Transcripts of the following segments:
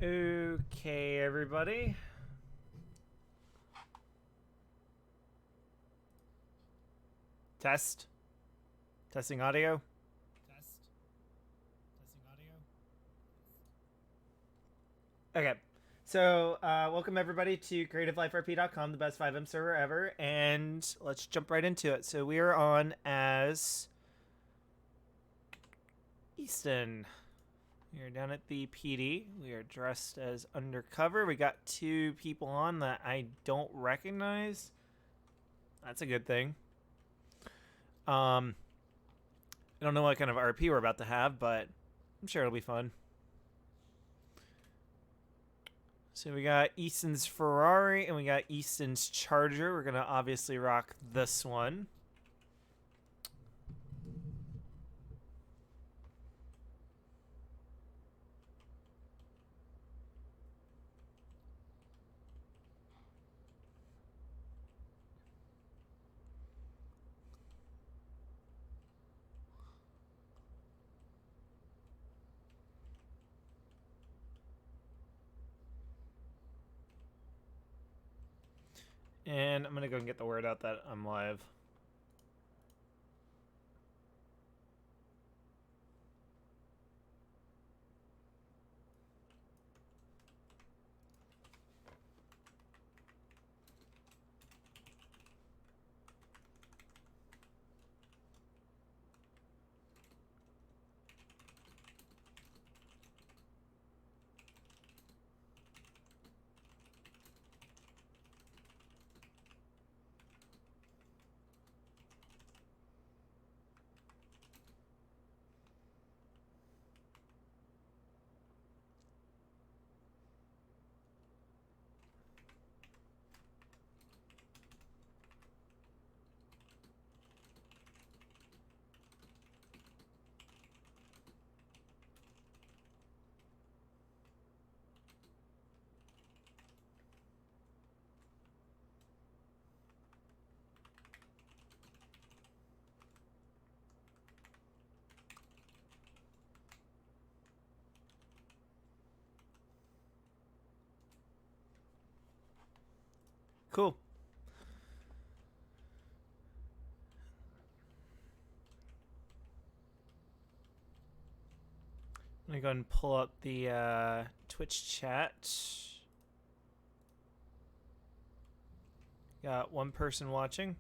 Okay, everybody. Test. Testing audio. Okay. So, welcome everybody to CreativeLifeRP.com, the best FiveM server ever, and let's jump right into it. So we are on as Easton. We are down at the PD. We are dressed as undercover. We got two people on that I don't recognize. That's a good thing. I don't know what kind of RP we're about to have, but I'm sure it'll be fun. So we got Easton's Ferrari and we got Easton's Charger. We're going to obviously rock this one. And I'm going to go and get the word out that I'm live. Cool. I'm going to go and pull up the Twitch chat. Got one person watching.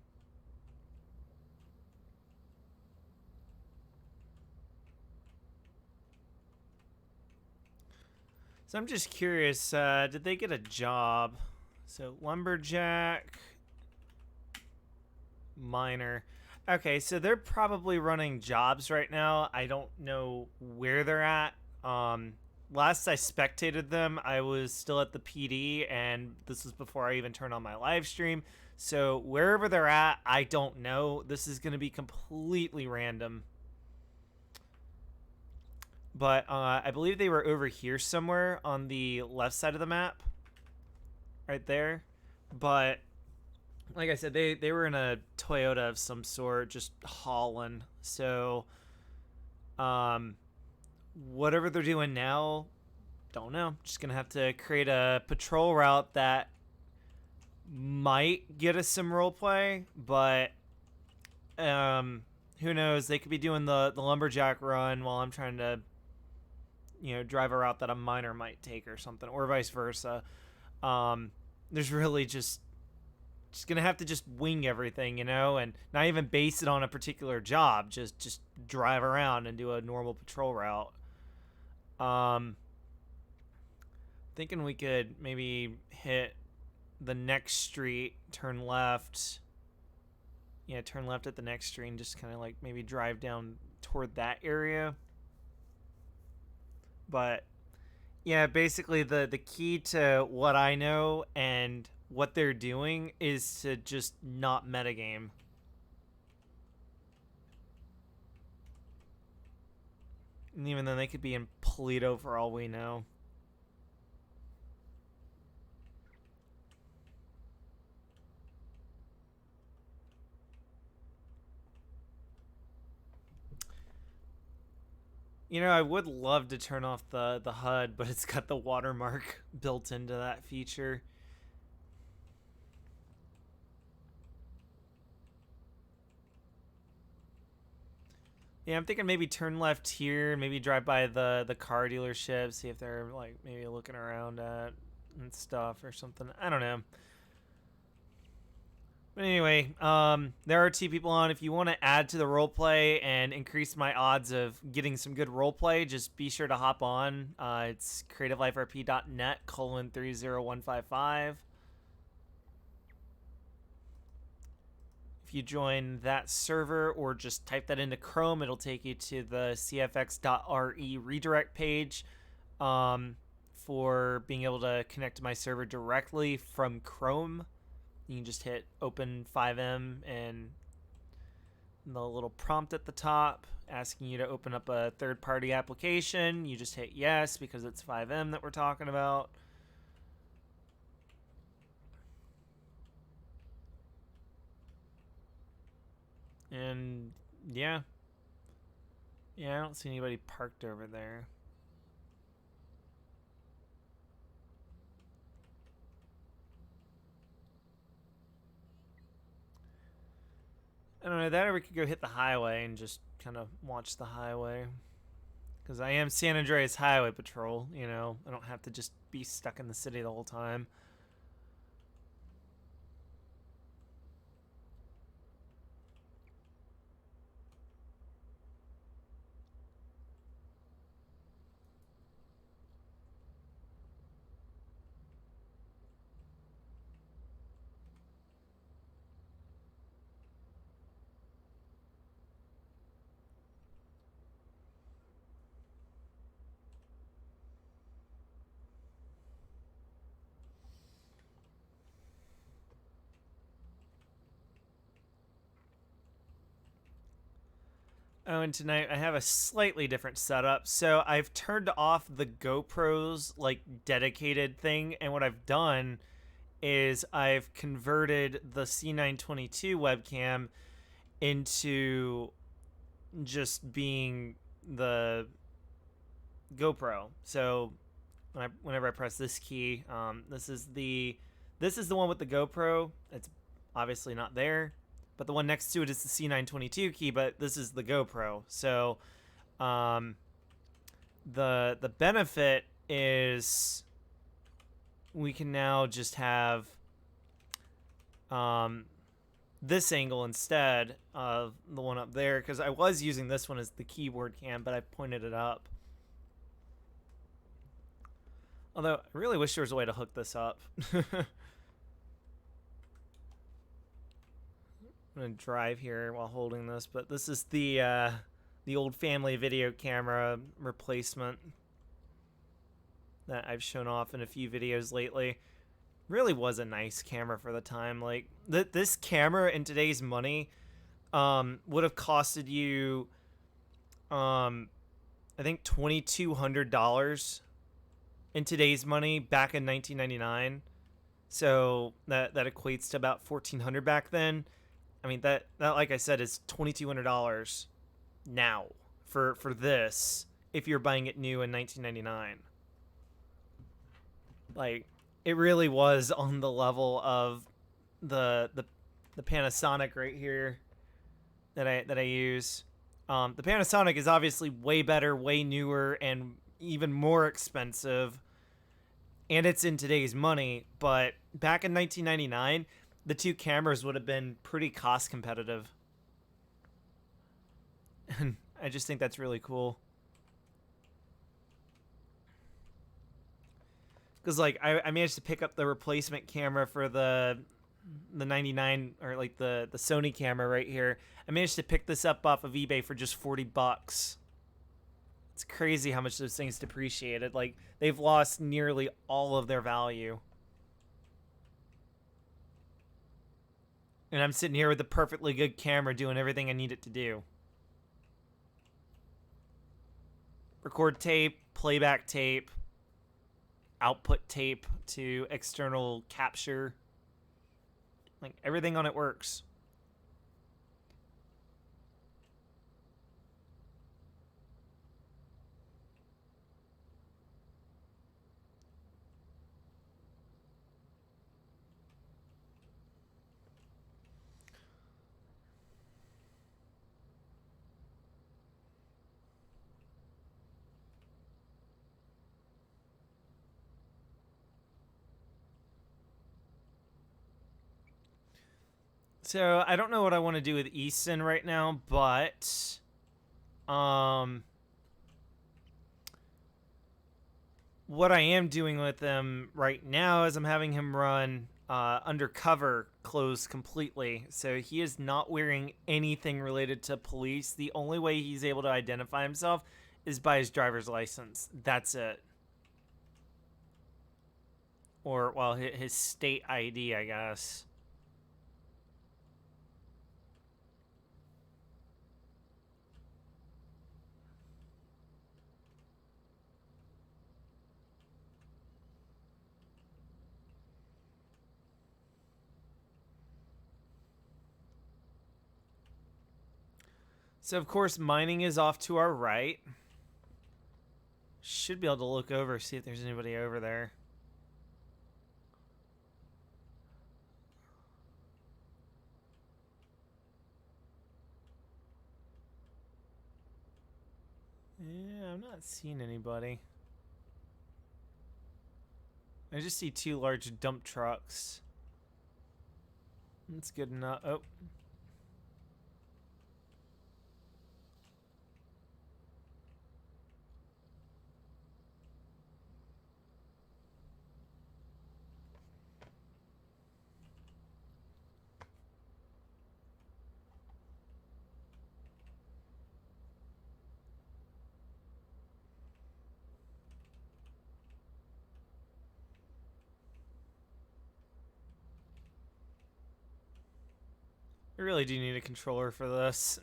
So I'm just curious, did they get a job? So lumberjack, miner. Okay, so they're probably running jobs right now. I don't know where they're at. Last I spectated them, I was still at the PD, and this was before I even turned on my live stream. So wherever they're at, I don't know. This is going to be completely random. But I believe they were over here somewhere on the left side of the map. Right there. But like I said, they were in a Toyota of some sort, just hauling. So whatever they're doing now, don't know. Just gonna have to create a patrol route that might get us some roleplay, but who knows? They could be doing the lumberjack run while I'm trying to, drive a route that a miner might take or something, or vice versa. There's really just gonna have to just wing everything, and not even base it on a particular job. Just drive around and do a normal patrol route. Thinking we could maybe hit the next street, turn left. Yeah, turn left at the next street and just kind of like maybe drive down toward that area. But yeah, basically the key to what I know and what they're doing is to just not metagame. And even then, they could be in Polito for all we know. You know, I would love to turn off the HUD, but it's got the watermark built into that feature. Yeah, I'm thinking maybe turn left here, maybe drive by the car dealership, see if they're like maybe looking around at and stuff or something. I don't know. But anyway, there are two people on. If you want to add to the roleplay and increase my odds of getting some good roleplay, just be sure to hop on. It's creativeliferp.net:30155. If you join that server or just type that into Chrome, it'll take you to the cfx.re redirect page for being able to connect to my server directly from Chrome. You can just hit open FiveM and the little prompt at the top asking you to open up a third-party application. You just hit yes because it's FiveM that we're talking about. And yeah. Yeah, I don't see anybody parked over there. I don't know, that or we could go hit the highway and just kind of watch the highway. Because I am San Andreas Highway Patrol, you know. I don't have to just be stuck in the city the whole time. Oh, and tonight I have a slightly different setup. So I've turned off the GoPro's like dedicated thing, and what I've done is I've converted the C922 webcam into just being the GoPro. So whenever I press this key, this is the one with the GoPro. It's obviously not there, but the one next to it is the C922 key. But this is the GoPro. So um, the benefit is we can now just have this angle instead of the one up there, because I was using this one as the keyboard cam, but I pointed it up. Although, I really wish there was a way to hook this up. I'm going to drive here while holding this, but this is the old family video camera replacement that I've shown off in a few videos lately. Really was a nice camera for the time. Like, this camera in today's money would have costed you, I think, $2,200 in today's money back in 1999. So that equates to about $1,400 back then. I mean, that like I said is $2,200 now for this if you're buying it new in 1999. Like, it really was on the level of the Panasonic right here that I use. The Panasonic is obviously way better, way newer, and even more expensive, and it's in today's money. But back in 1999, the two cameras would have been pretty cost competitive, and I just think that's really cool. Because like I managed to pick up the replacement camera for the 99, or like the Sony camera right here. I managed to pick this up off of eBay for just $40. It's crazy how much those things depreciated. Like, they've lost nearly all of their value. And I'm sitting here with a perfectly good camera doing everything I need it to do. Record tape, playback tape, output tape to external capture. Like, everything on it works. So I don't know what I want to do with Easton right now, but what I am doing with him right now is I'm having him run undercover clothes completely. So he is not wearing anything related to police. The only way he's able to identify himself is by his driver's license. That's it. Or, well, his state ID, I guess. So, of course, mining is off to our right. Should be able to look over, see if there's anybody over there. Yeah, I'm not seeing anybody. I just see two large dump trucks. That's good enough. Oh. I really do need a controller for this.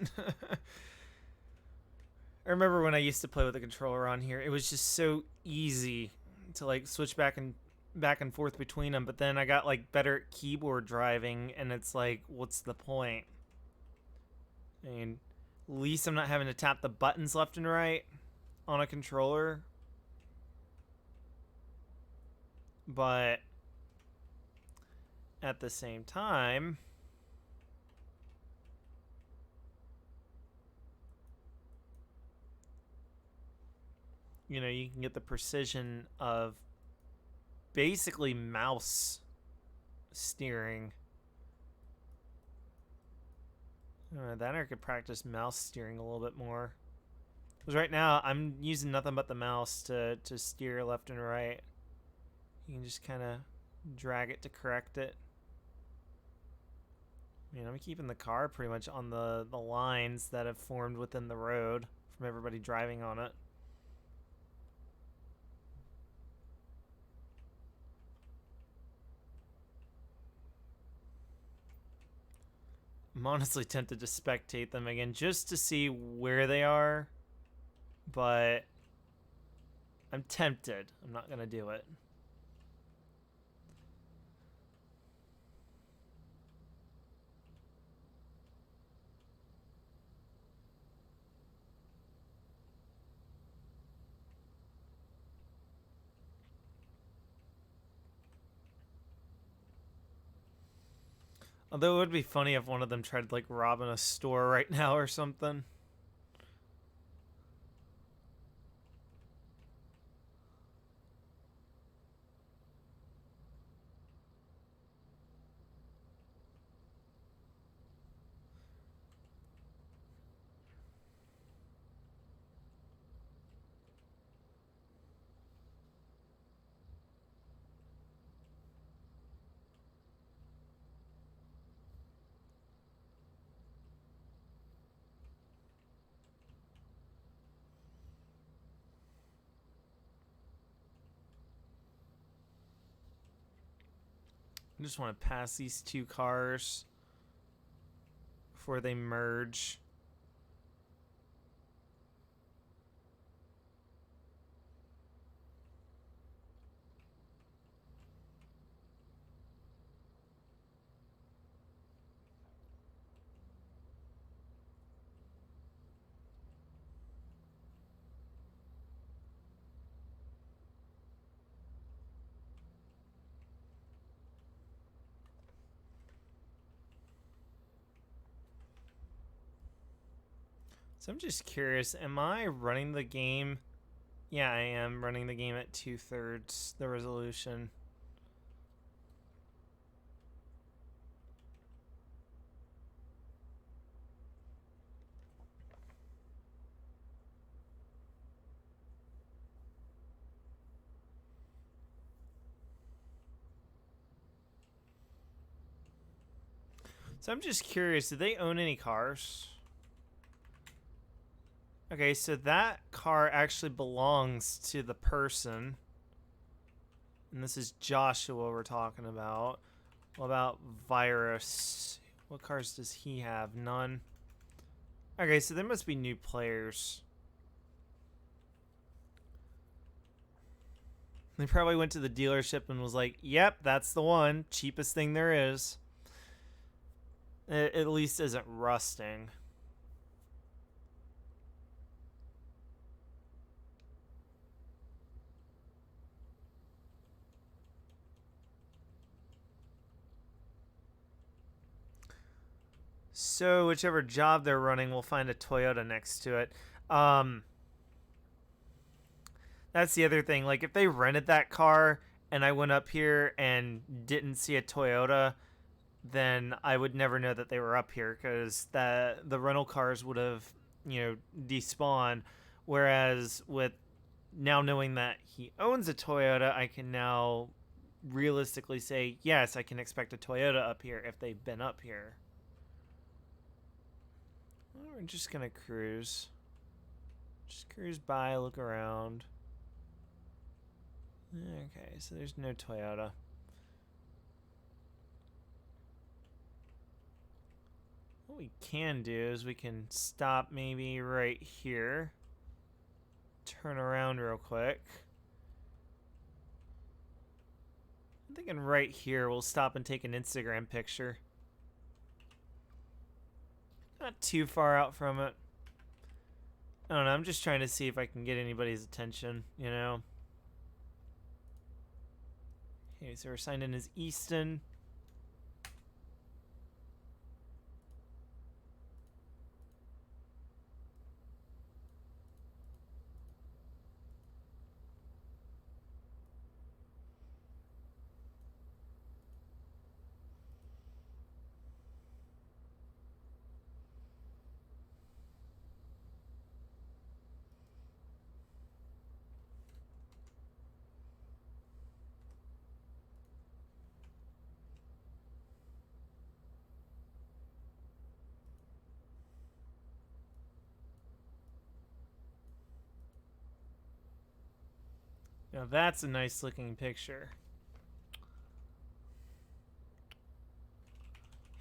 I remember when I used to play with a controller on here, it was just so easy to like switch back and forth between them, but then I got like better keyboard driving and it's like what's the point? I mean, at least I'm not having to tap the buttons left and right on a controller. But at the same time, you know, you can get the precision of basically mouse steering. That or I could practice mouse steering a little bit more. Because right now, I'm using nothing but the mouse to steer left and right. You can just kind of drag it to correct it. I mean, I'm keeping the car pretty much on the lines that have formed within the road from everybody driving on it. I'm honestly tempted to spectate them again just to see where they are, but I'm tempted. I'm not going to do it. Although it would be funny if one of them tried like robbing a store right now or something. I just want to pass these two cars before they merge. So I'm just curious, am I running the game? Yeah, I am running the game at 2/3 the resolution. So I'm just curious, do they own any cars? Okay, so that car actually belongs to the person. And this is Joshua we're talking about. What about Virus? What cars does he have? None. Okay, so there must be new players. They probably went to the dealership and was like, yep, that's the one. Cheapest thing there is. It at least isn't rusting. So whichever job they're running, we'll find a Toyota next to it. That's the other thing. Like, if they rented that car and I went up here and didn't see a Toyota, then I would never know that they were up here because the rental cars would have, despawned. Whereas with now knowing that he owns a Toyota, I can now realistically say, yes, I can expect a Toyota up here if they've been up here. Well, we're just going to cruise. Just cruise by, look around. Okay, so there's no Toyota. What we can do is we can stop maybe right here. Turn around real quick. I'm thinking right here we'll stop and take an Instagram picture. Not too far out from it. I don't know, I'm just trying to see if I can get anybody's attention, Okay, so we're signed in as Easton. Now that's a nice looking picture.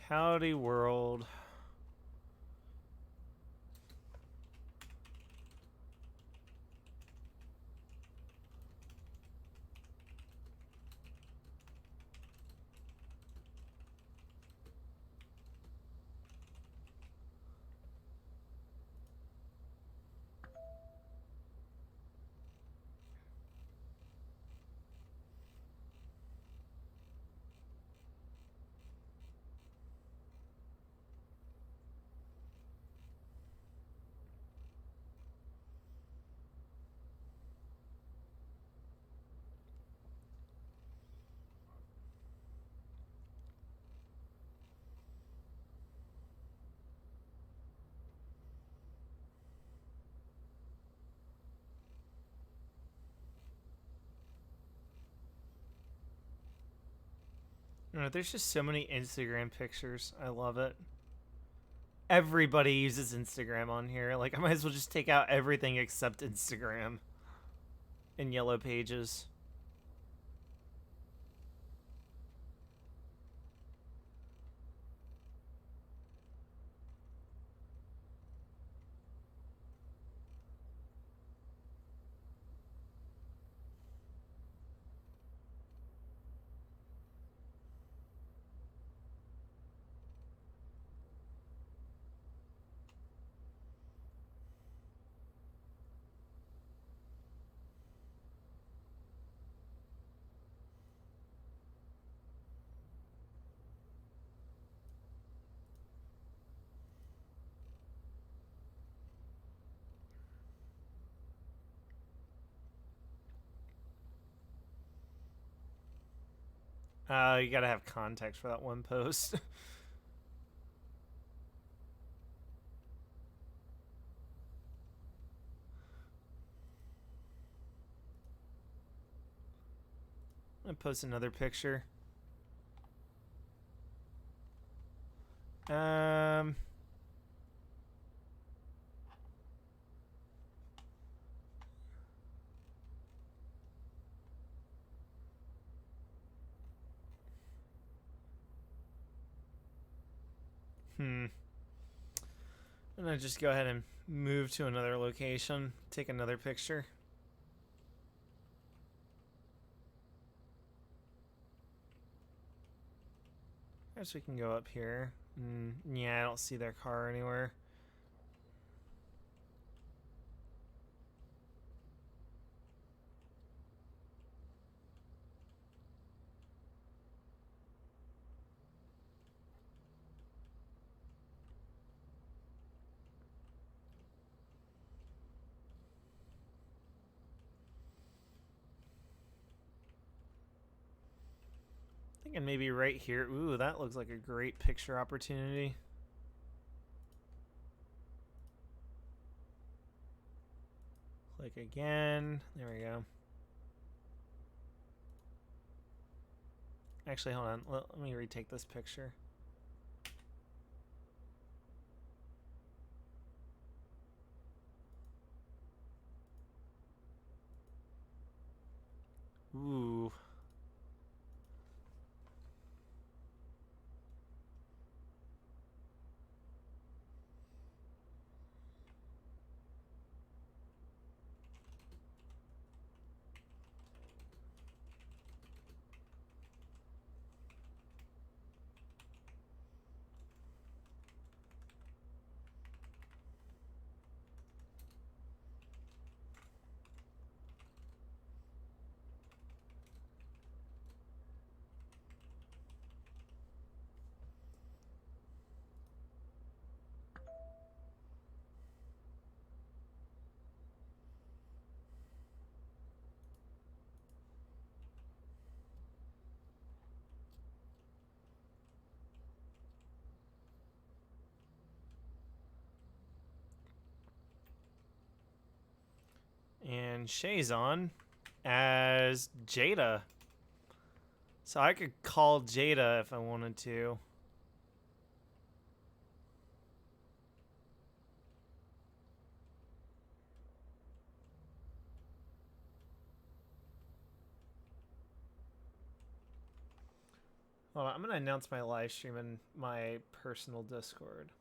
Howdy world. There's just so many Instagram pictures. I love it. Everybody uses Instagram on here. Like, I might as well just take out everything except Instagram in Yellow Pages. You gotta have context for that one post. I'm gonna post another picture. Um. Hmm. I'm gonna just go ahead and move to another location. Take another picture. I guess we can go up here. Yeah, I don't see their car anywhere. Thinking maybe right here. Ooh, that looks like a great picture opportunity. Click again. There we go. Actually, hold on. Let me retake this picture. Ooh. And Shay's on as Jada. So I could call Jada if I wanted to. Hold on, I'm going to announce my live stream in my personal Discord.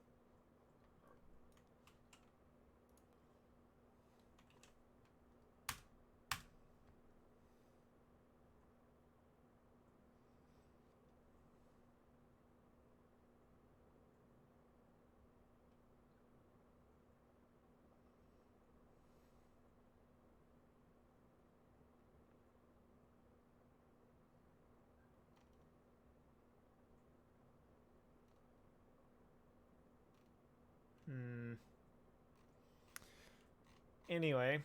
Anyway.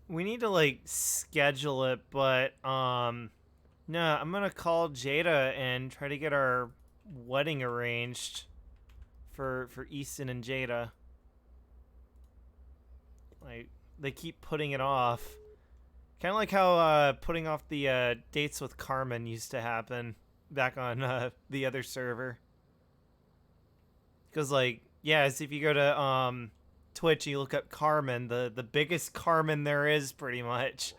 We need to like schedule it, but no, I'm gonna call Jada and try to get our wedding arranged for Easton and Jada. Like they keep putting it off. Kind of like how putting off the dates with Carmen used to happen back on the other server. Because like yes, if you go to Twitch, you look up Carmen, the biggest Carmen there is, pretty much.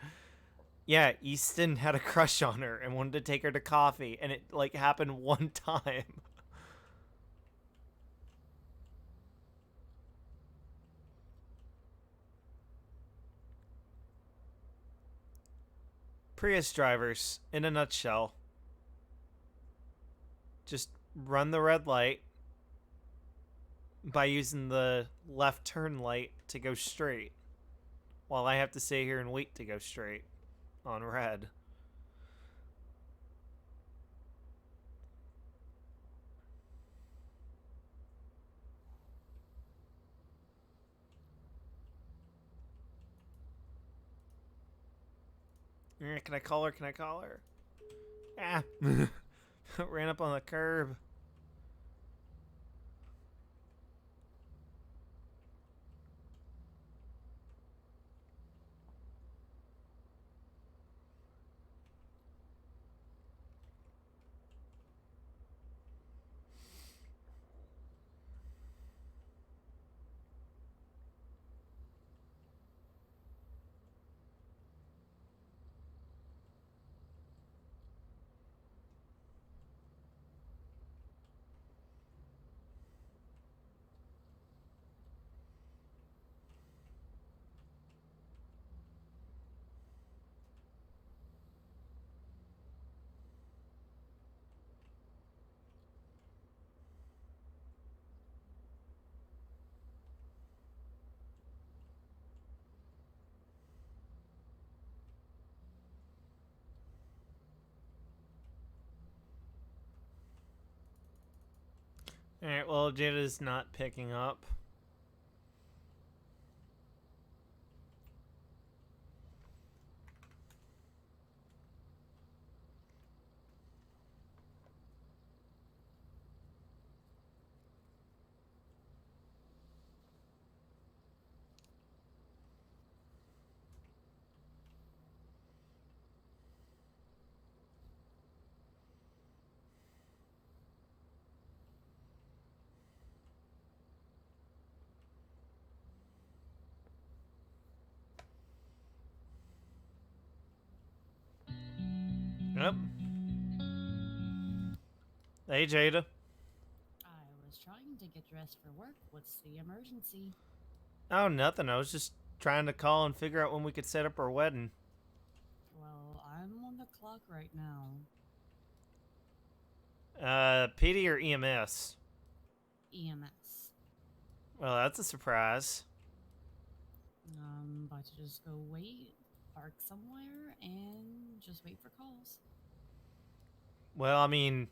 Yeah, Easton had a crush on her and wanted to take her to coffee, and it like happened one time. Prius drivers, in a nutshell, just run the red light by using the left turn light to go straight, while I have to stay here and wait to go straight on red. Can I call her? Can I call her? Ah. Ran up on the curb. Alright, well, Jada's not picking up. Yep. Hey, Jada. I was trying to get dressed for work. What's the emergency? Oh, nothing. I was just trying to call and figure out when we could set up our wedding. Well, I'm on the clock right now. PD or EMS? EMS. Well, that's a surprise. I'm about to just go wait, park somewhere, and just wait for calls. Well, I mean,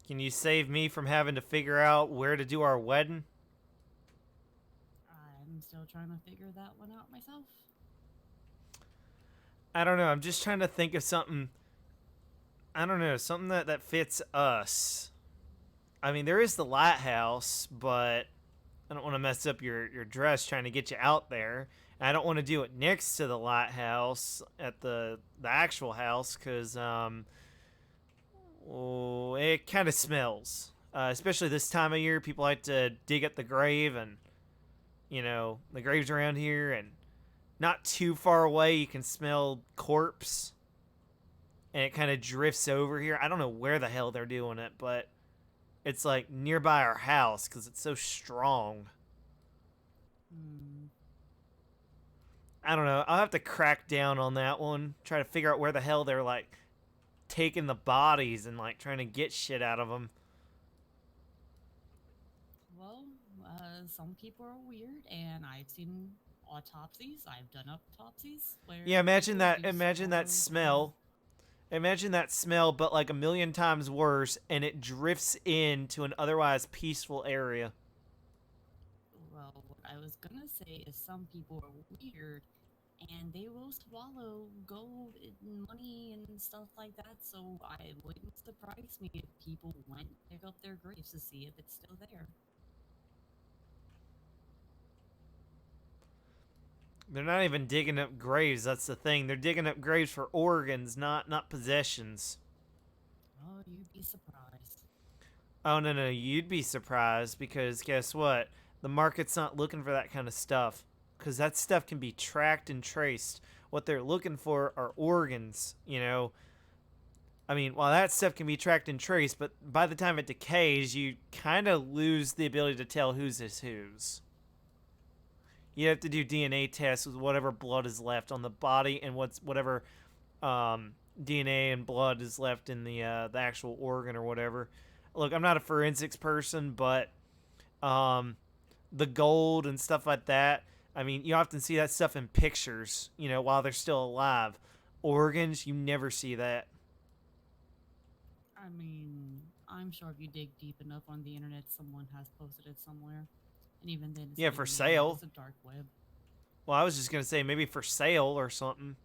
can you save me from having to figure out where to do our wedding? I'm still trying to figure that one out myself. I don't know. I'm just trying to think of something. I don't know. Something that fits us. I mean, there is the lighthouse, but I don't want to mess up your dress trying to get you out there. And I don't want to do it next to the lighthouse at the actual house because oh, it kind of smells. Especially this time of year, people like to dig up the grave, and the graves around here, and not too far away, you can smell corpse, and it kind of drifts over here. I don't know where the hell they're doing it, but it's like nearby our house because it's so strong. Hmm. I don't know. I'll have to crack down on that one. Try to figure out where the hell they're like taking the bodies and like trying to get shit out of them. Well, some people are weird, and I've seen autopsies. I've done autopsies Yeah, where imagine people that. do Imagine that swallow gold. smell. Imagine that smell, but like a million times worse, and it drifts into an otherwise peaceful area. Well, what I was gonna say is some people are weird and they will swallow gold and money and stuff like that. So I wouldn't surprise me if people went and pick up their graves to see if it's still there. They're not even digging up graves. That's the thing. They're digging up graves for organs, not possessions. Oh, you'd be surprised. Oh no no, you'd be surprised because guess what? The market's not looking for that kind of stuff because that stuff can be tracked and traced. What they're looking for are organs. I mean, while that stuff can be tracked and traced, but by the time it decays, you kind of lose the ability to tell whose is whose. You have to do DNA tests with whatever blood is left on the body and whatever DNA and blood is left in the actual organ or whatever. Look, I'm not a forensics person, but um, the gold and stuff like that. I mean, you often see that stuff in pictures, while they're still alive. Organs, you never see that. I mean, I'm sure if you dig deep enough on the internet, someone has posted it somewhere. And even then, it's Yeah, not for even the internet, it's sale. a dark web. Well, I was just gonna say maybe for sale or something.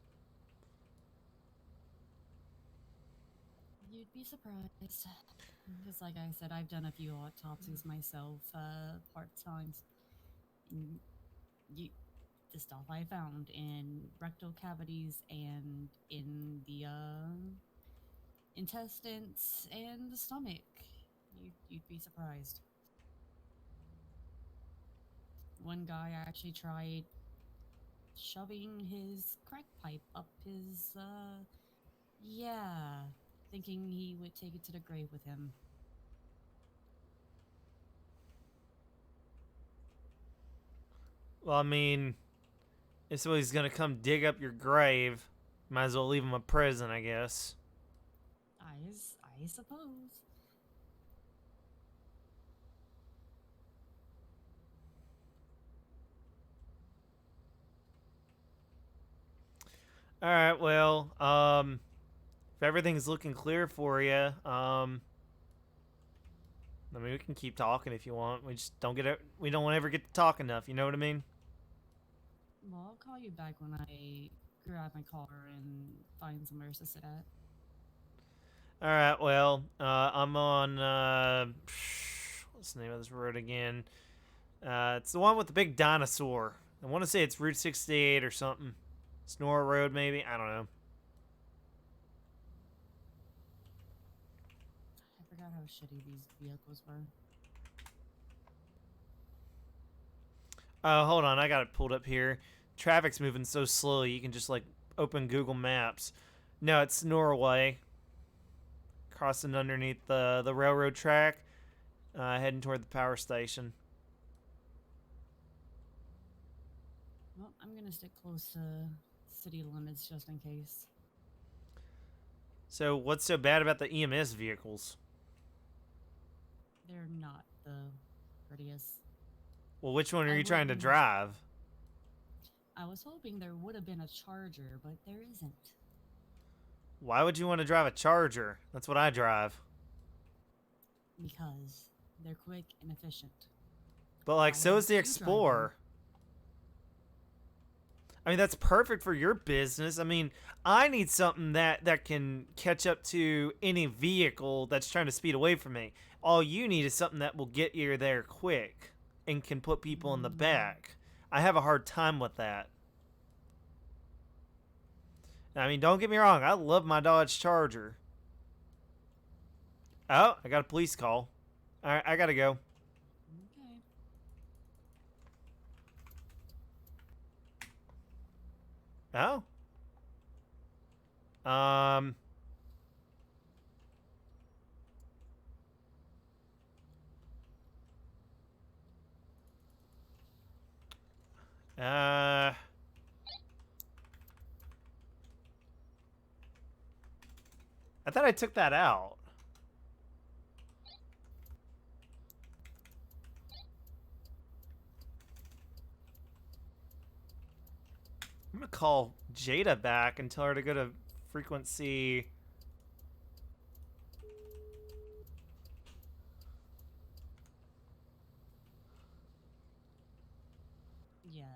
You'd be surprised. Because, like I said, I've done a few autopsies myself, part times. And you, the stuff I found in rectal cavities and in the intestines and the stomach, you'd be surprised. One guy actually tried shoving his crack pipe up his, yeah, thinking he would take it to the grave with him. Well, I mean, if somebody's gonna come dig up your grave, might as well leave him a present, I guess. I suppose. All right. Well, if everything's looking clear for you, I mean, we can keep talking if you want. We just don't get it. We don't ever get to talk enough. You know what I mean? Well, I'll call you back when I grab my car and find somewhere to sit at. All right. Well, I'm on. What's the name of this road again? It's the one with the big dinosaur. I want to say it's Route 68 or something. Snore Road, maybe. I don't know. I forgot how shitty these vehicles were. Hold on. I got it pulled up here. Traffic's moving so slowly. You can just like open Google Maps. No, it's Norway. Crossing underneath the railroad track, heading toward the power station. Well, I'm gonna stick close to city limits just in case. So, what's so bad about the EMS vehicles? They're not the prettiest. Well, which one are I you trying to wouldn't. drive? I was hoping there would have been a charger, but there isn't. Why would you want to drive a Charger? That's what I drive. Because they're quick and efficient. But like, I so have is the two driving. Explorer. I mean, that's perfect for your business. I mean, I need something that can catch up to any vehicle that's trying to speed away from me. All you need is something that will get you there quick and can put people in the Mm, back. I have a hard time with that. I mean, don't get me wrong. I love my Dodge Charger. Oh, I got a police call. All right, I gotta go. okay. Oh. Um. Uh. I thought I took that out. I'm gonna call Jada back and tell her to go to frequency.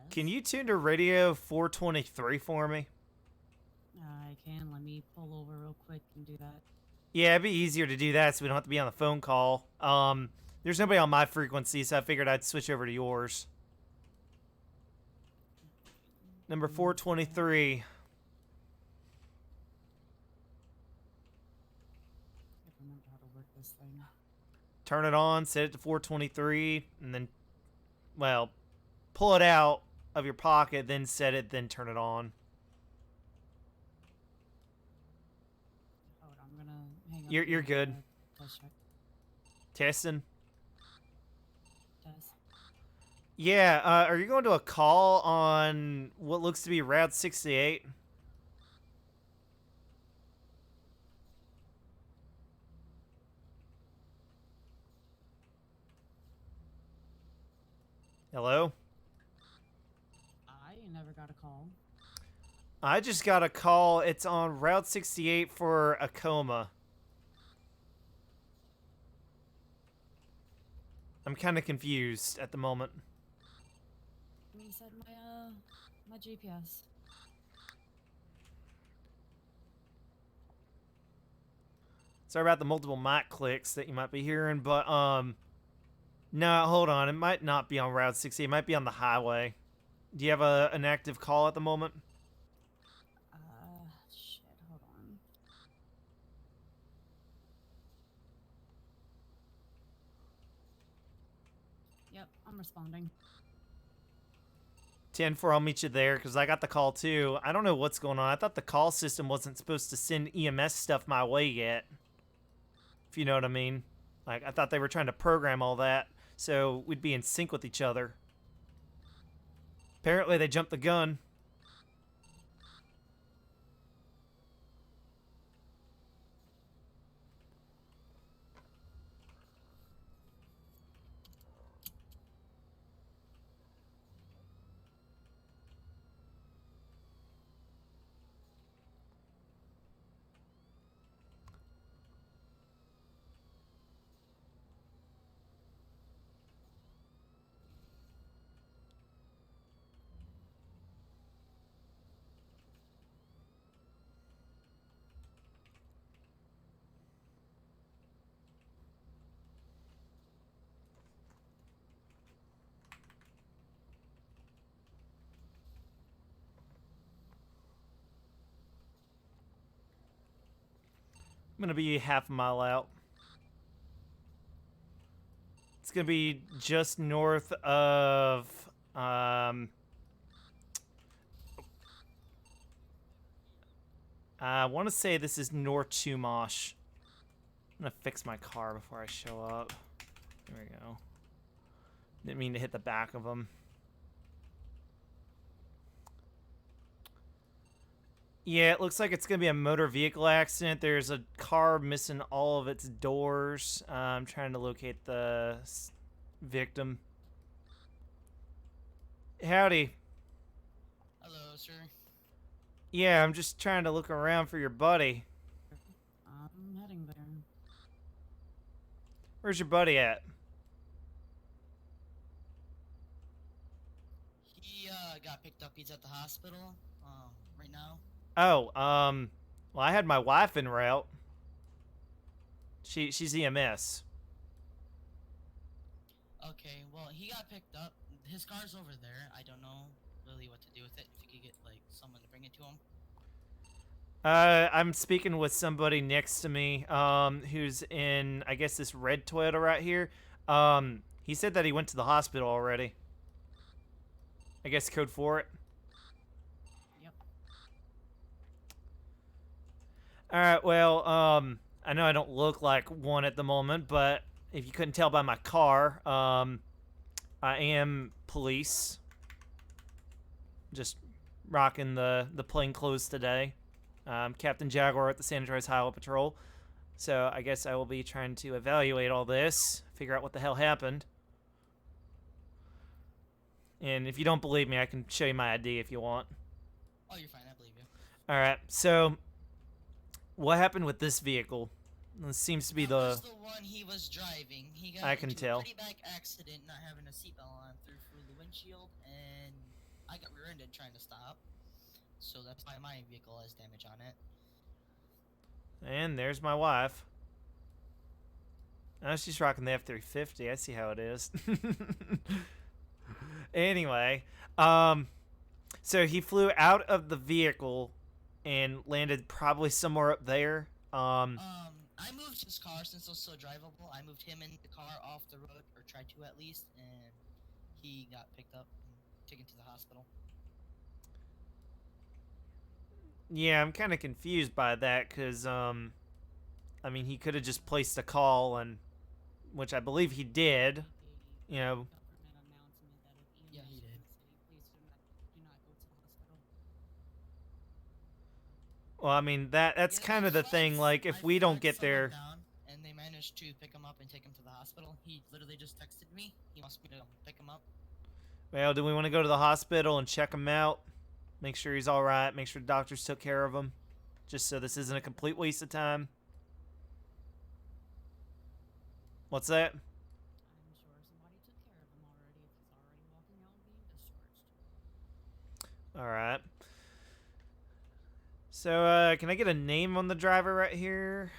Can Yes. you tune to radio 423 for me? I can. Let me pull over real quick and do that. Yeah, it'd be easier to do that so we don't have to be on the phone call. There's nobody on my frequency, so I figured I'd switch over to yours. Number Give me a second. 423. I remember how to work this thing. Turn it on, set it to 423, and then, well, pull it out of your pocket, then set it, then turn it on. Hold on, I'm gonna hang up You're here good. and test check. Testing. Test. Yeah, are you going to a call on what looks to be Route 68? Hello? I never got a call. I just got a call. It's on Route 68 for a coma. I'm kind of confused at the moment. And he said my My GPS. Sorry about the multiple mic clicks that you might be hearing, but no, hold on. It might not be on Route 60. It might be on the highway. Do you have an active call at the moment? Shit, hold on. Yep, I'm responding. 10-4, I'll meet you there because I got the call too. I don't know what's going on. I thought the call system wasn't supposed to send EMS stuff my way yet. If you know what I mean. Like, I thought they were trying to program all that so we'd be in sync with each other. Apparently, they jumped the gun. I'm going to be half a mile out. It's going to be just north of. I want to say this is North Chumash. I'm going to fix my car before I show up. There we go. Didn't mean to hit the back of them. Yeah, it looks like it's going to be a motor vehicle accident. There's a car missing all of its doors. I'm trying to locate the victim. Howdy. Hello, sir. Yeah, I'm just trying to look around for your buddy. I'm heading there. Where's your buddy at? He got picked up. He's at the hospital right now. Oh, well, I had my wife en route. She's EMS. Okay, well, he got picked up. His car's over there. I don't know really what to do with it. If you could get like someone to bring it to him. I'm speaking with somebody next to me, who's in, I guess, this red Toyota right here. He said that he went to the hospital already. I guess code for it. Yep. All right, well, I know I don't look like one at the moment, but if you couldn't tell by my car, I am police. Just rocking the plain clothes today. Captain Jaguar at the San Andreas Highway Patrol. So I guess I will be trying to evaluate all this, figure out what the hell happened. And if you don't believe me, I can show you my ID if you want. Oh, you're fine. I believe you. All right, so what happened with this vehicle? This seems to be That the... was the one he was driving. He got I can into tell. a pretty bad accident, not having a seatbelt on, threw through the windshield, and I got rear-ended trying to stop. So that's why my vehicle has damage on it. And there's my wife. Oh, she's rocking the F-350. I see how it is. Anyway, so he flew out of the vehicle and landed probably somewhere up there. I moved his car since it was so drivable. I moved him in the car off the road, or tried to at least, and he got picked up and taken to the hospital. Yeah, I'm kind of confused by that because, I mean, he could have just placed a call, and which I believe he did. You know. Government announcement that if EMS Yeah, he did. in the city, please do not go to the hospital. Well, I mean that's Yeah, kind of the thing. Like, if I we don't flagged get someone there, down, and they managed to pick him up and take him to the hospital. He literally just texted me. He wants me to pick him up. well, do we want to go to the hospital and check him out? Make sure he's all right. Make sure the doctors took care of him, just so this isn't a complete waste of time. What's that? I'm sure somebody took care of him already if he's already walking out and being discharged. All right. So, can I get a name on the driver right here?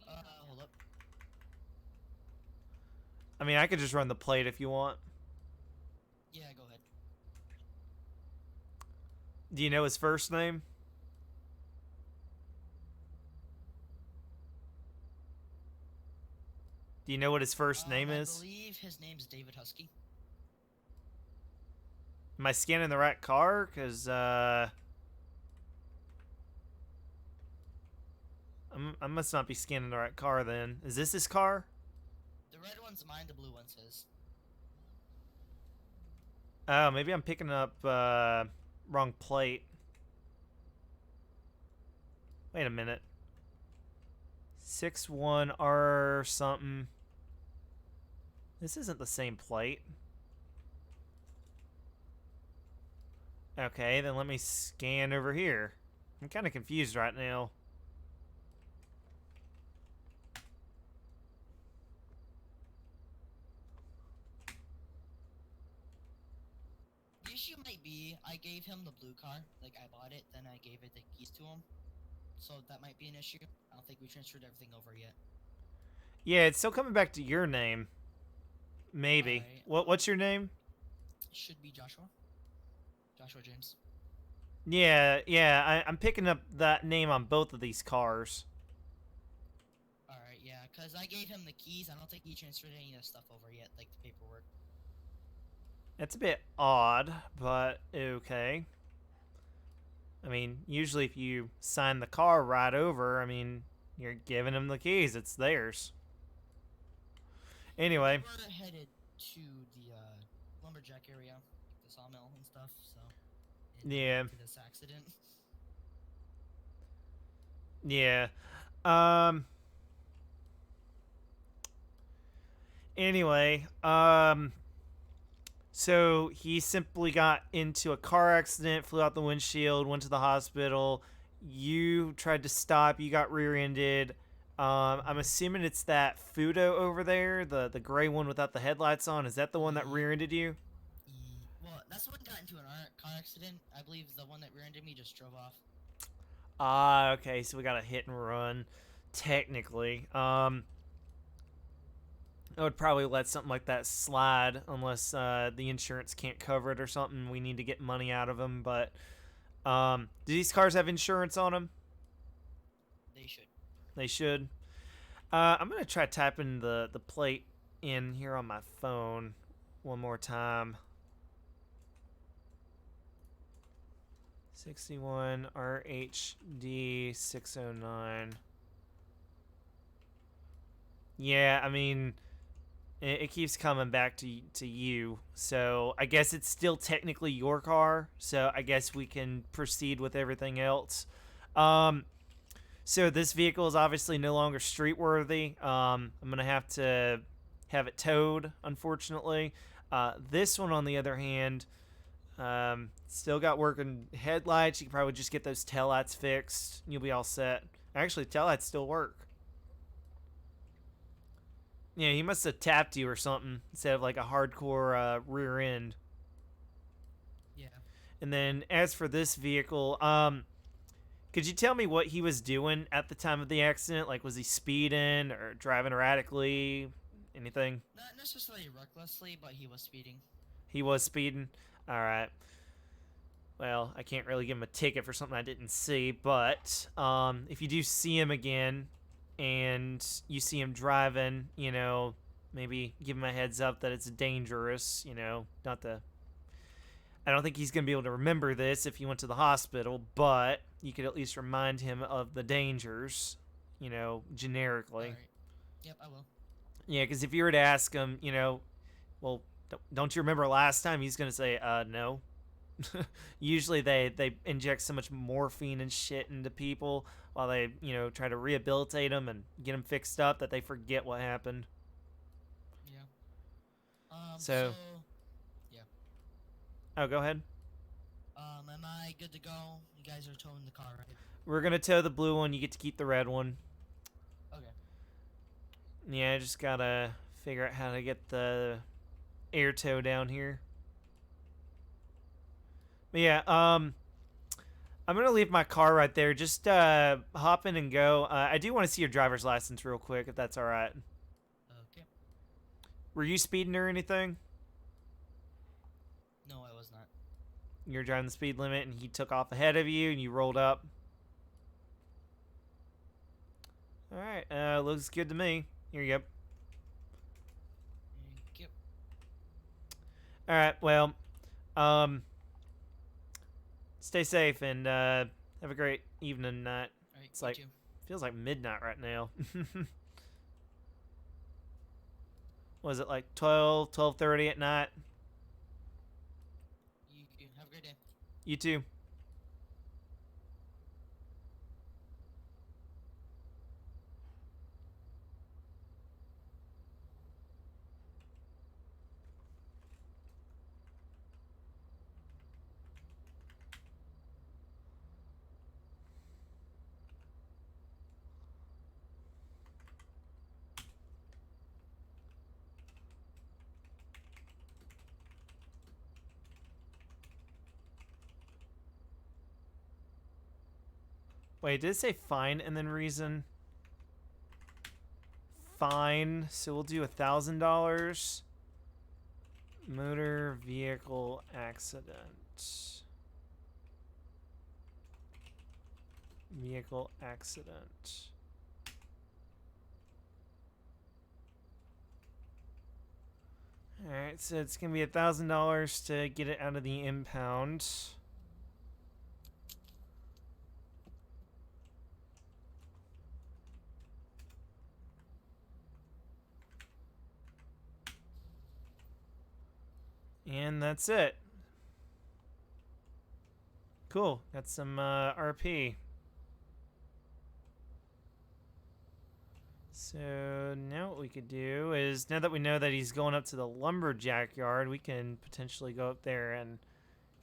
Hold up. I mean, I could just run the plate if you want. Yeah, go ahead. Do you know his first name? Do you know what his first name I is? believe his name's David Husky. Am I scanning the right car? Because, I must not be scanning the right car then. Is this his car? The red one's mine, the blue one's his. Oh, maybe I'm picking up, wrong plate. Wait a minute. 61R something. This isn't the same plate. Okay, then let me scan over here. I'm kind of confused right now. The issue might be I gave him the blue car, like I bought it, then I gave it the keys to him. So that might be an issue. I don't think we transferred everything over yet. Yeah, it's still coming back to your name. Maybe. Alright, What's your name? should be Joshua. Joshua James. Yeah, I'm picking up that name on both of these cars. Alright, yeah, because I gave him the keys. I don't think he transferred any of the stuff over yet, like the paperwork. That's a bit odd, but okay. I mean, usually if you sign the car right over, I mean, you're giving them the keys. It's theirs. Anyway. We're headed to the lumberjack area, the sawmill and stuff, so. Yeah. To this accident. Yeah. Anyway, so he simply got into a car accident, flew out the windshield, went to the hospital. You tried to stop. You got rear-ended. I'm assuming it's that Fudo over there, the gray one without the headlights on. Is that the one that rear-ended you? Well, that's the one got into a car accident. I believe the one that rear-ended me just drove off. Ah, okay. So we got a hit and run, technically. I would probably let something like that slide unless the insurance can't cover it or something. We need to get money out of them. But do these cars have insurance on them? They should. They should. I'm gonna try typing the plate in here on my phone one more time. 61 RHD 609. Yeah, I mean, it keeps coming back to you. So I guess it's still technically your car. So I guess we can proceed with everything else. So this vehicle is obviously no longer street worthy. I'm gonna have to have it towed, unfortunately. This one, on the other hand, still got working headlights. You can probably just get those taillights fixed. You'll be all set. Actually, taillights still work. Yeah, he must have tapped you or something instead of like a hardcore rear end. Yeah. And then as for this vehicle, could you tell me what he was doing at the time of the accident? Like, was he speeding or driving erratically? Anything? Not necessarily recklessly, but he was speeding. He was speeding? Alright. Well, I can't really give him a ticket for something I didn't see, but if you do see him again and you see him driving, you know, maybe give him a heads up that it's dangerous, you know, not to... I don't think he's going to be able to remember this if he went to the hospital, but you could at least remind him of the dangers, you know, generically. Alright. Yep, I will. Yeah, because if you were to ask him, you know, well, don't you remember last time? He's going to say, no. Usually they inject so much morphine and shit into people while they, you know, try to rehabilitate them and get them fixed up that they forget what happened. Yeah. So yeah. Oh, go ahead. Am I good to go? You guys are towing the car, right? We're going to tow the blue one. You get to keep the red one. Okay. Yeah, I just got to figure out how to get the air tow down here. But yeah, I'm gonna leave my car right there. Just hop in and go. I do want to see your driver's license real quick, if that's all right. Okay. Were you speeding or anything? No, I was not. You were driving the speed limit, and he took off ahead of you, and you rolled up. All right, looks good to me. Here you go. Thank you. All right, well, um, stay safe and have a great evening, night. Alright, It's you like too. feels like midnight right now. Was it like 12:30 at night? You have a great day. You too. Wait, did it say fine and then reason? Fine. So we'll do $1,000. Motor vehicle accident. Vehicle accident. Alright, so it's gonna be $1,000 to get it out of the impound. And that's it. Cool. Got some RP. So now what we could do is, now that we know that he's going up to the lumberjack yard, we can potentially go up there and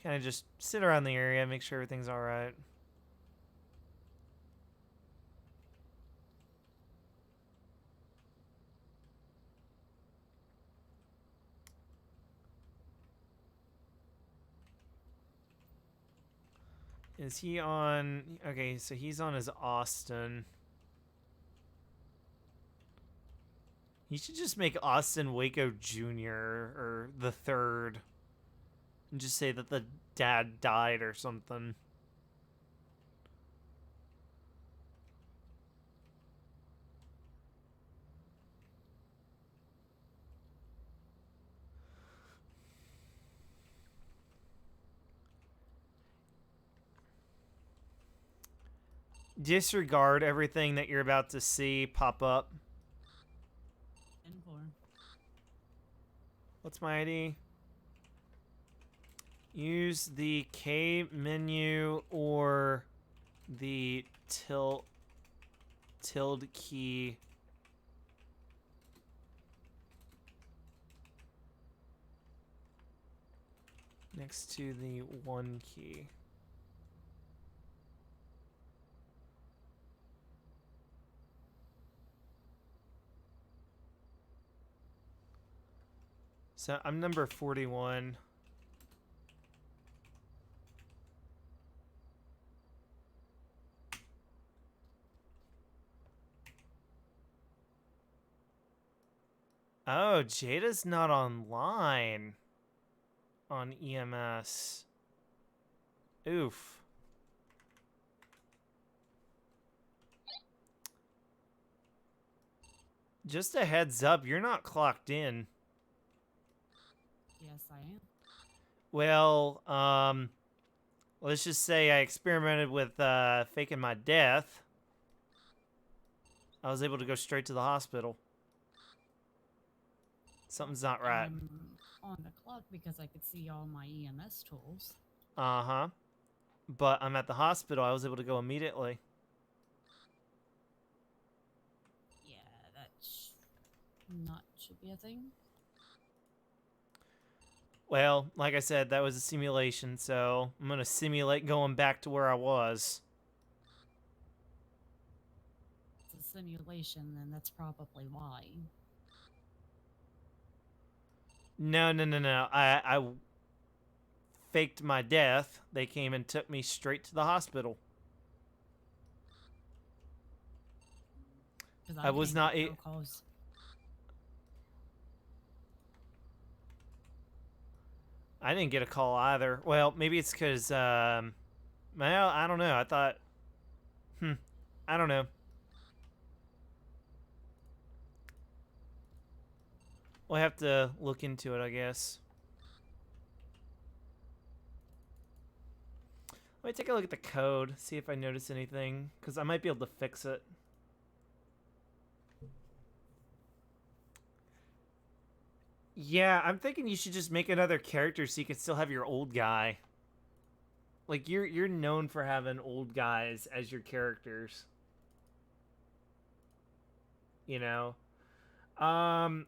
kind of just sit around the area, make sure everything's all right. Is he on? Okay, so he's on his Austin. You should just make Austin Waco Jr. or the third. And just say that the dad died or something. Disregard everything that you're about to see pop up. 10-4. What's my ID? Use the K menu or the tilde key. Next to the 1 key. So I'm number 41. Oh, Jada's not online on EMS. Oof. Just a heads up, you're not clocked in. Yes, I am. Well, let's just say I experimented with faking my death. I was able to go straight to the hospital. Something's not right. I'm on the clock because I could see all my EMS tools. Uh-huh. But I'm at the hospital. I was able to go immediately. Yeah, that should be a thing. Well, like I said, that was a simulation, so I'm gonna simulate going back to where I was. It's a simulation, and that's probably why. No. faked my death. They came and took me straight to the hospital. 'Cause I was not no calls. I didn't get a call either. Well, maybe it's because, well, I don't know. I thought, I don't know. We'll have to look into it, I guess. Let me take a look at the code, see if I notice anything, because I might be able to fix it. Yeah, I'm thinking you should just make another character so you can still have your old guy. Like you're known for having old guys as your characters. You know.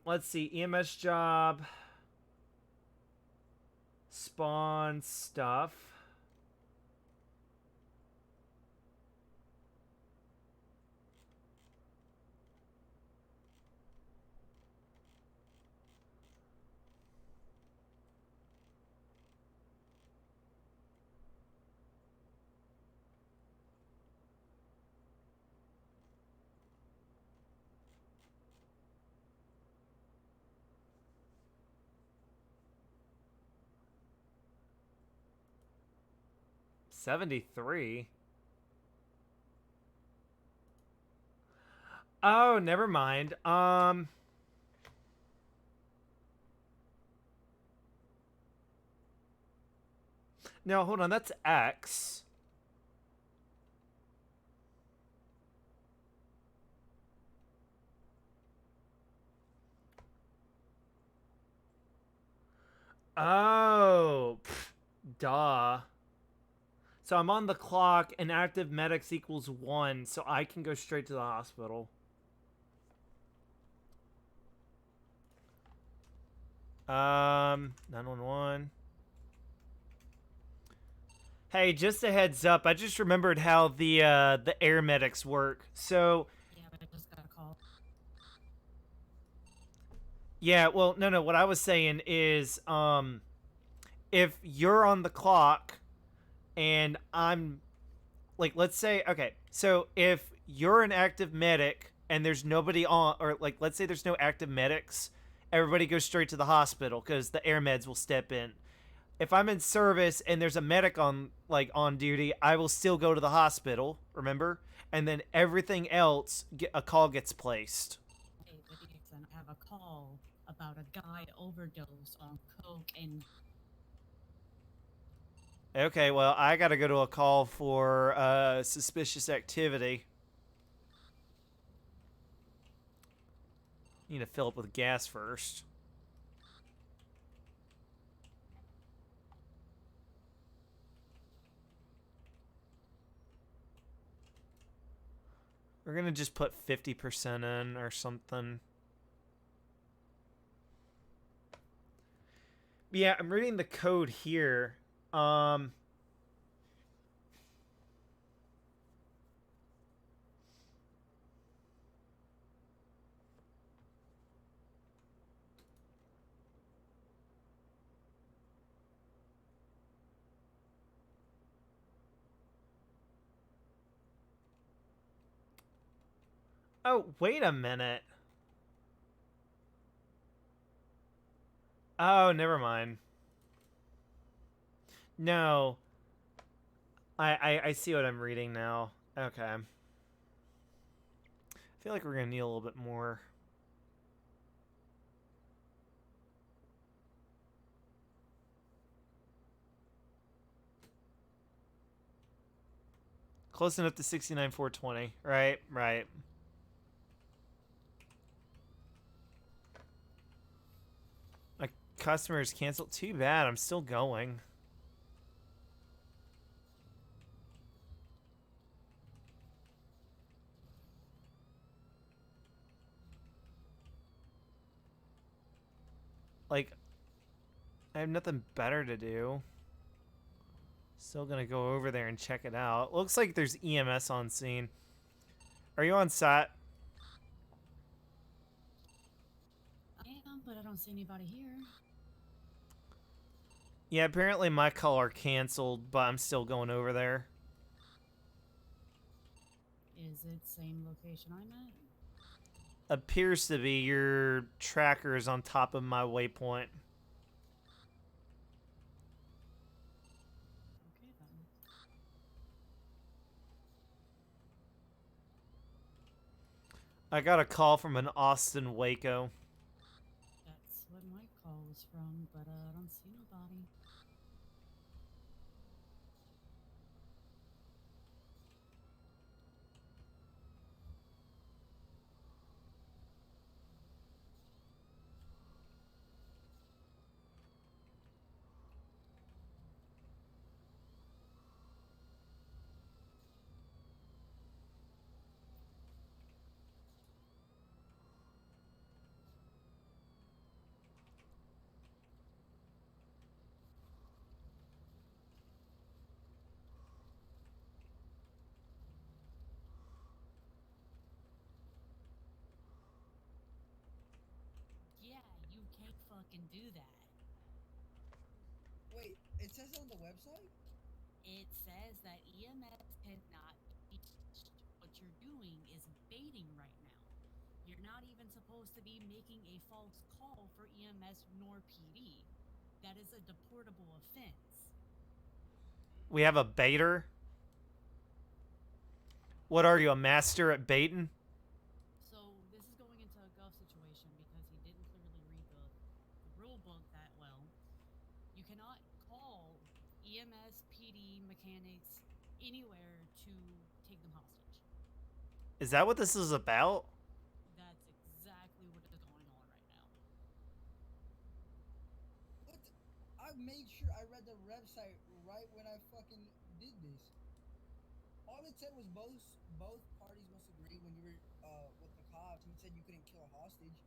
Let's see. EMS job. Spawn stuff. $73. Oh, never mind. No, hold on. That's X. Oh, duh. So I'm on the clock, and active medics equals 1, so I can go straight to the hospital. 911. Hey, just a heads up. I just remembered how the air medics work. So Yeah, but I just got a call. yeah, well, no. What I was saying is, if you're on the clock, and I'm like, let's say, okay, so if you're an active medic and there's nobody on, or like, let's say there's no active medics, everybody goes straight to the hospital because the air meds will step in. If I'm in service and there's a medic on duty, I will still go to the hospital, remember? And then everything else, a call gets placed. Hey, but Dixon, I have a call about a guy overdose on coke and Okay, well, I got to go to a call for suspicious activity. Need to fill up with gas first. We're going to just put 50% in or something. Yeah, I'm reading the code here. Oh, wait a minute. Oh, never mind. No. I see what I'm reading now. Okay. I feel like we're going to need a little bit more. Close enough to 69,420. Right, right. My customer's canceled. Too bad. I'm still going. Like, I have nothing better to do. Still gonna go over there and check it out. Looks like there's EMS on scene. Are you on set? I am, but I don't see anybody here. Yeah, apparently my call are canceled, but I'm still going over there. Is it same location I'm at? Appears to be. Your tracker is on top of my waypoint. Okay then. I got a call from an Austin Waco. That's what my call was from, but I don't see nobody. Yeah, you can't fucking do that. Wait, it says on the website? It says that EMS cannot be touched. What you're doing is baiting right now. You're not even supposed to be making a false call for EMS nor PD. That is a deportable offense. We have a baiter. What are you, a master at baiting? So this is going into a Gov situation because he didn't clearly read the rule book that well. You cannot call EMS, PD, mechanics, anywhere to take them hostage. Is that what this is about? That's exactly what is going on right now. What? I made sure I read the website right when I fucking did this. All it said was both parties must agree. When you were with the cops, he said you couldn't kill a hostage,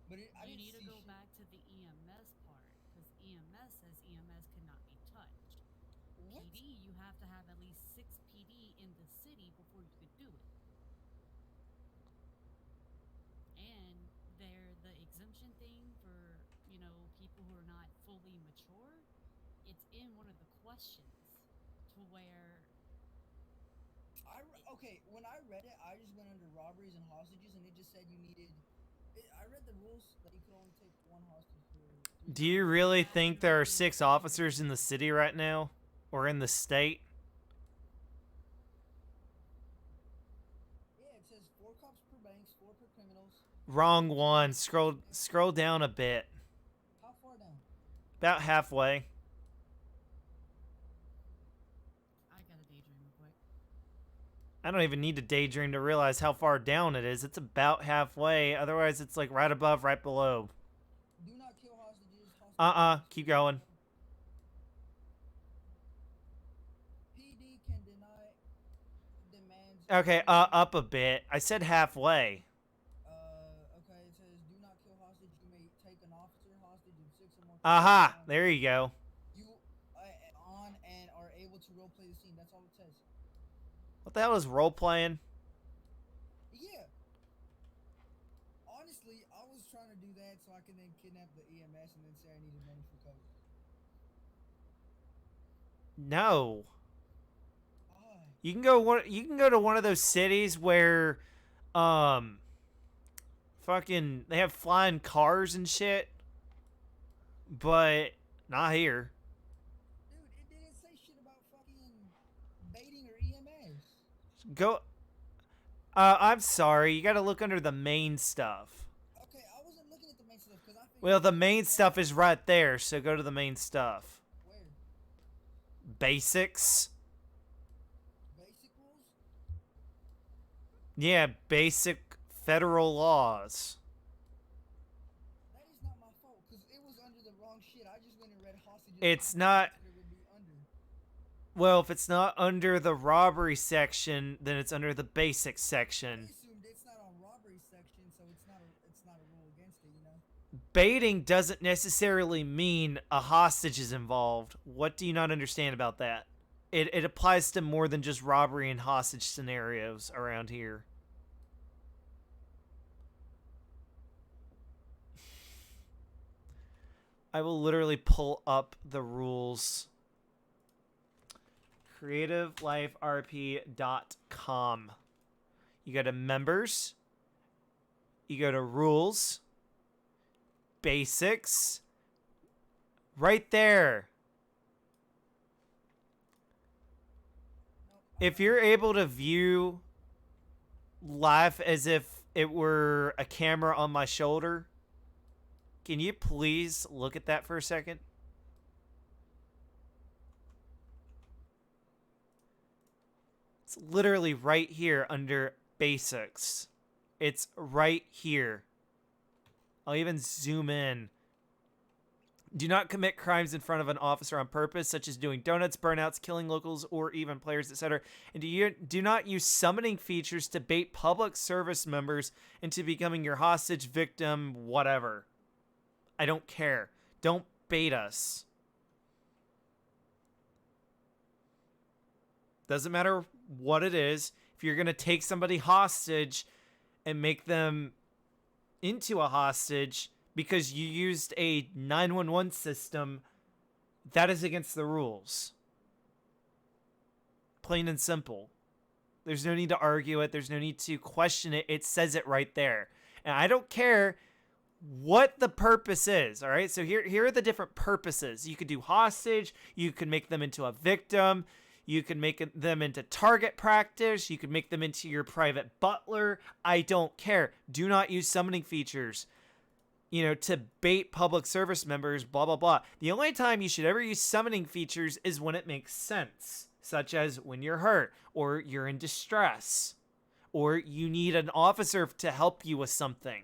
but I You didn't need to see go shit. back to the EMS part because EMS says EMS cannot be touched. What? PD, you have to have at least 6 PD in the city before you could do it. And the exemption thing for, people who are not fully mature, it's in one of the questions to where Okay. When I read it, I just went under robberies and hostages, and it just said you needed. I read the rules that you could only take one hostage for 3 Do you hours. really that's think there are literally 6 in officers in the city right now? Or in the state? Yeah, it says 4 cops per banks, 4 per criminals. Wrong 15 one. minutes per Scroll down a bit. How far down? About halfway. I got a daydream real quick. I don't even need to daydream to realize how far down it is. It's about halfway. Otherwise, it's like right above, right below. Do not kill hostages. Hostages. Keep going. PD can deny demands. Okay, up a bit. I said halfway. Okay. It says do not kill hostage. You may take an officer hostage if 6 or more people Aha! are on. There you go. You on and are able to role play the scene. That's all it says. What the hell is role playing? Yeah. Honestly, I was trying to do that so I can then kidnap the EMS and then say I needed money for coke. No. Why? You can go to one of those cities where fucking they have flying cars and shit. But not here. Dude, it didn't say shit about fucking baiting or EMS. Go I'm sorry. You got to look under the main stuff. Okay, I wasn't looking at the main stuff because I figured. Well, the main stuff is right there, so go to the main stuff. Where? Basics. Basic rules? Yeah, basic federal laws. That is not my fault because it was under the wrong shit. I just went and read hostages. It's not. It would be under. Well, if it's not under the robbery section, then it's under the basic I section. assumed it's not on robbery section, so it's not a rule against it, you know. Baiting doesn't necessarily mean a hostage is involved. What do you not understand about that? It applies to more than just robbery and hostage scenarios around here. I will literally pull up the rules. CreativeLifeRP.com. You go to members. You go to rules. Basics. Right there. Nope. If you're able to view life as if it were a camera on my shoulder, can you please look at that for a second? It's literally right here under basics. It's right here. I'll even zoom in. Do not commit crimes in front of an officer on purpose, such as doing donuts, burnouts, killing locals, or even players, etc. And do not use summoning features to bait public service members into becoming your hostage, victim, whatever. I don't care. Don't bait us. Doesn't matter what it is. If you're going to take somebody hostage and make them into a hostage because you used a 911 system, that is against the rules. Plain and simple. There's no need to argue it. There's no need to question it. It says it right there. And I don't care what the purpose is, all right? So here are the different purposes. You could do hostage. You could make them into a victim. You could make them into target practice. You could make them into your private butler. I don't care. Do not use summoning features, to bait public service members, blah, blah, blah. The only time you should ever use summoning features is when it makes sense, such as when you're hurt or you're in distress or you need an officer to help you with something.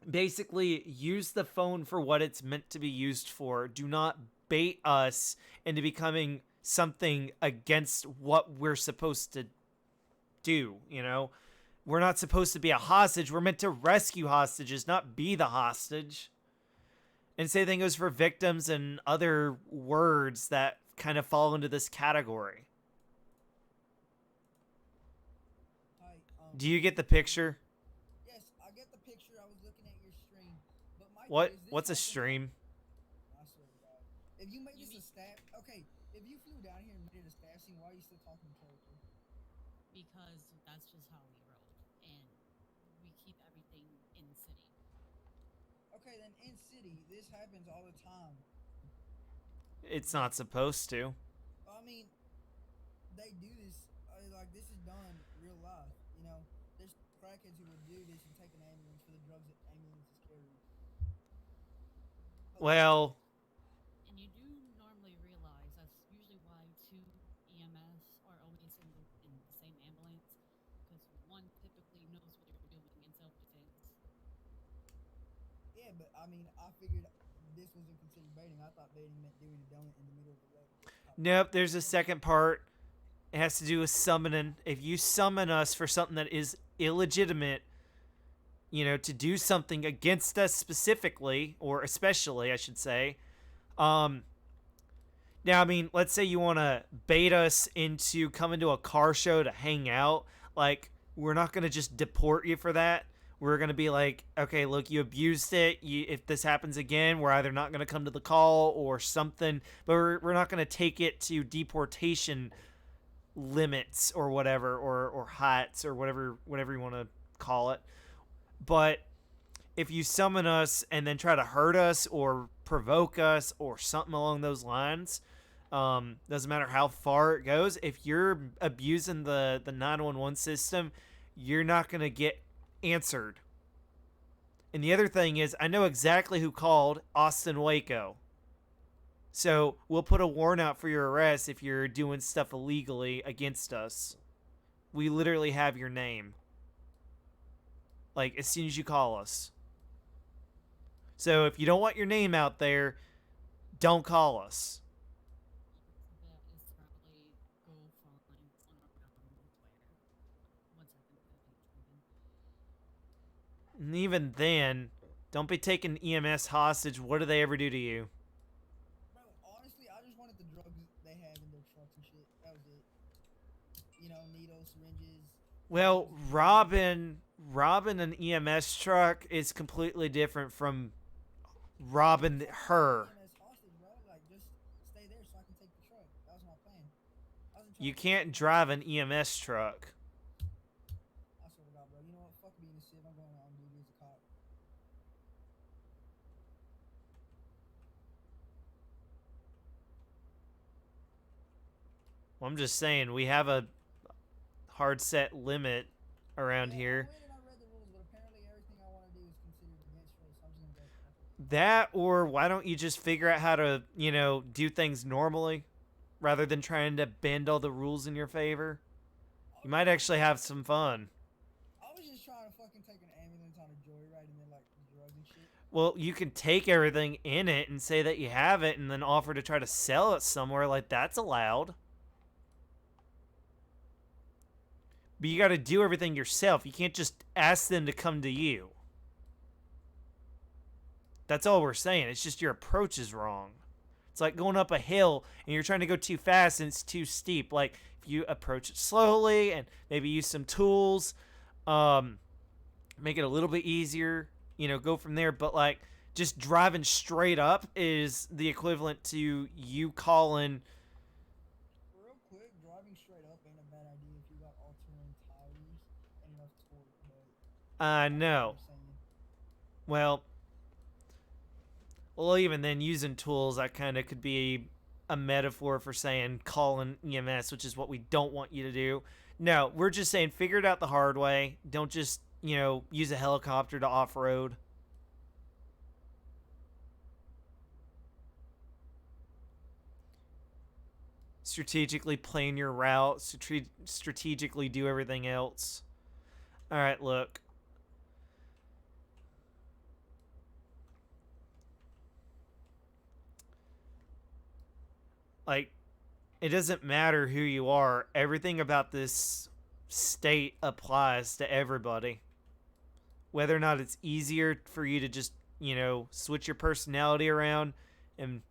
Basically, use the phone for what it's meant to be used for. Do not bait us into becoming something against what we're supposed to do, We're not supposed to be a hostage. We're meant to rescue hostages, not be the hostage. And same thing goes for victims and other words that kind of fall into this category. Hi, Do you get the picture? Yes, I get the picture. I was looking at your stream, but my What's a stream? I swear to God, if you made this a stat, okay, if you flew down here and made it a stat scene, why are you still talking in character? Because that's just how we roll, and we keep everything in city. Okay, then in city, this happens all the time. It's not supposed to. I mean, they do this. Like this is done real life. There's crackheads who will do this and take an ambulance for the drugs that ambulances carry. Well, And you do normally realize that's usually why two EMS are always in the same ambulance, because one typically knows what they're doing in self-defense. Yeah, but I mean, I figured this wasn't considered baiting. I thought baiting meant doing a donut in the middle of the road. nope, there's a second part. It has to do with summoning. If you summon us for something that is illegitimate, to do something against us specifically, or especially, I should say. Now, I mean, let's say you want to bait us into coming to a car show to hang out. Like, we're not going to just deport you for that. We're going to be like, okay, look, you abused it. If this happens again, we're either not going to come to the call or something. But we're not going to take it to deportation limits or whatever, or heights or whatever you want to call it. But if you summon us and then try to hurt us or provoke us or something along those lines, doesn't matter how far it goes, if you're abusing the 911 system, you're not going to get answered. And the other thing is, I know exactly who called Austin Waco. So we'll put a warrant out for your arrest if you're doing stuff illegally against us. We literally have your name. Like, as soon as you call us. So if you don't want your name out there, don't call us. That is probably go find unaround where. 1 second, And even then, don't be taking EMS hostage. What do they ever do to you? Bro, honestly, I just wanted the drugs they have in their trucks and shit. That was it. Needles, syringes. Well, robbing an EMS truck is completely different from robbing Fuck holding the her. EMS hostage, bro. Like, just stay there so I can take the truck. That was my plan. I wasn't trying You to take can't shit from you. drive an EMS truck. I swear to God, bro. You know what? Fuck being a civ. I'm going on duty as a cop. Well, I'm just saying, we have a hard set limit around Yeah, I here. went and I read the rules, but apparently everything I want to do is considered against rules, so I'm just gonna go fuck it. That, or why don't you just figure out how to, do things normally rather than trying to bend all the rules in your favor? I You was might just trying actually to have fucking. some fun. I was just trying to fucking take an ambulance on a joyride and then like drugs and shit. Well, you can take everything in it and say that you have it and then offer to try to sell it somewhere, like that's allowed. But you got to do everything yourself. You can't just ask them to come to you. That's all we're saying. It's just your approach is wrong. It's like going up a hill and you're trying to go too fast and it's too steep. Like if you approach it slowly and maybe use some tools, um, make it a little bit easier, go from there. But like just driving straight up is the equivalent to you calling. Real quick, driving straight up ain't a bad idea if you got all-terrain tires and enough torque, but I get what No. you're saying. Well, even then, using tools, that kind of could be a metaphor for saying call an EMS, which is what we don't want you to do. No, we're just saying figure it out the hard way. Don't just, use a helicopter to off road. Strategically plan your route, strategically do everything else. All right, look. Like, it doesn't matter who you are, everything about this state applies to everybody. Whether or not it's easier for you to just, switch your personality around and,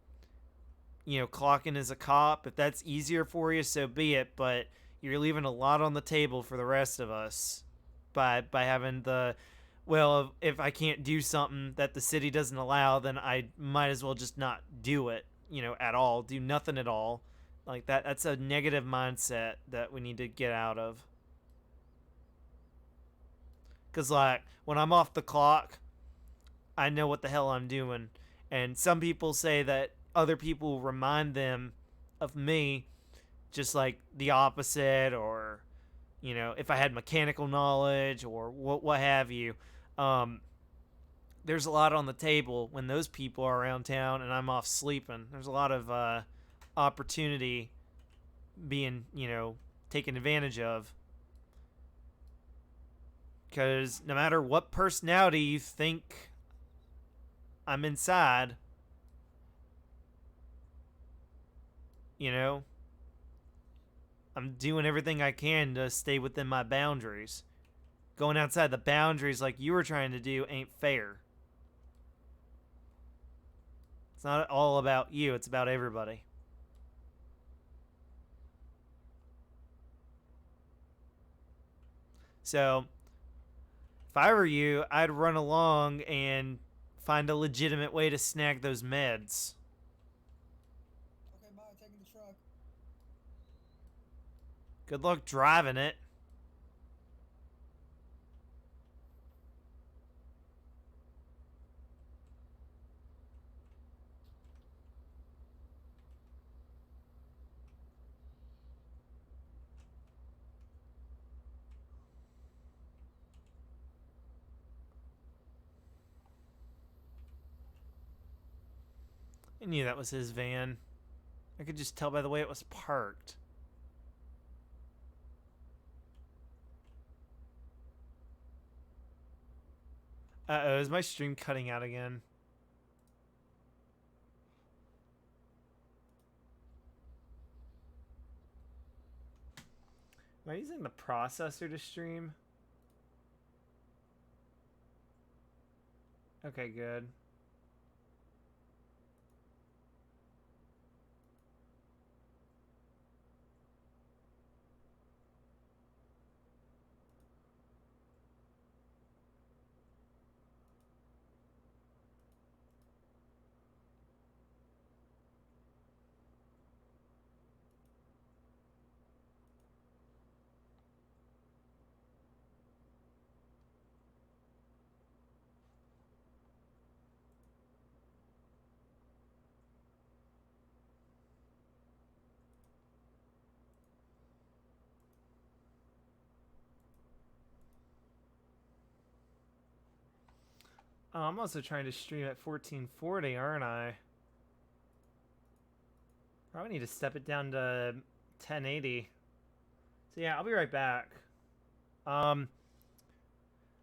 clock in as a cop, if that's easier for you, so be it. But you're leaving a lot on the table for the rest of us by having the, well, if I can't do something that the city doesn't allow, then I might as well just not do it, at all. Do nothing at all. Like that's a negative mindset that we need to get out of. Cause like when I'm off the clock, I know what the hell I'm doing. And some people say that other people remind them of me, just like the opposite, or if I had mechanical knowledge or what have you. Um, there's a lot on the table when those people are around town and I'm off sleeping. There's a lot of opportunity being taken advantage of. Because no matter what personality you think I'm inside, you know, I'm doing everything I can to stay within my boundaries. Going outside the boundaries like you were trying to do ain't fair. It's not all about you, it's about everybody. So, if I were you, I'd run along and find a legitimate way to snag those meds. Okay, bye. Taking the truck. Good luck driving it. I knew that was his van. I could just tell by the way it was parked. Uh-oh, is my stream cutting out again? Am I using the processor to stream? Okay, good. Oh, I'm also trying to stream at 1440, aren't I? Probably need to step it down to 1080. So yeah, I'll be right back.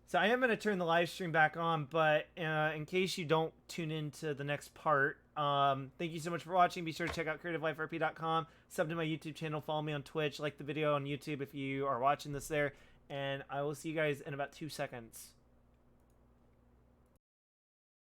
So I am going to turn the live stream back on, but in case you don't tune into the next part, thank you so much for watching. Be sure to check out creativeliferp.com, sub to my YouTube channel, follow me on Twitch, like the video on YouTube if you are watching this there, and I will see you guys in about 2 seconds.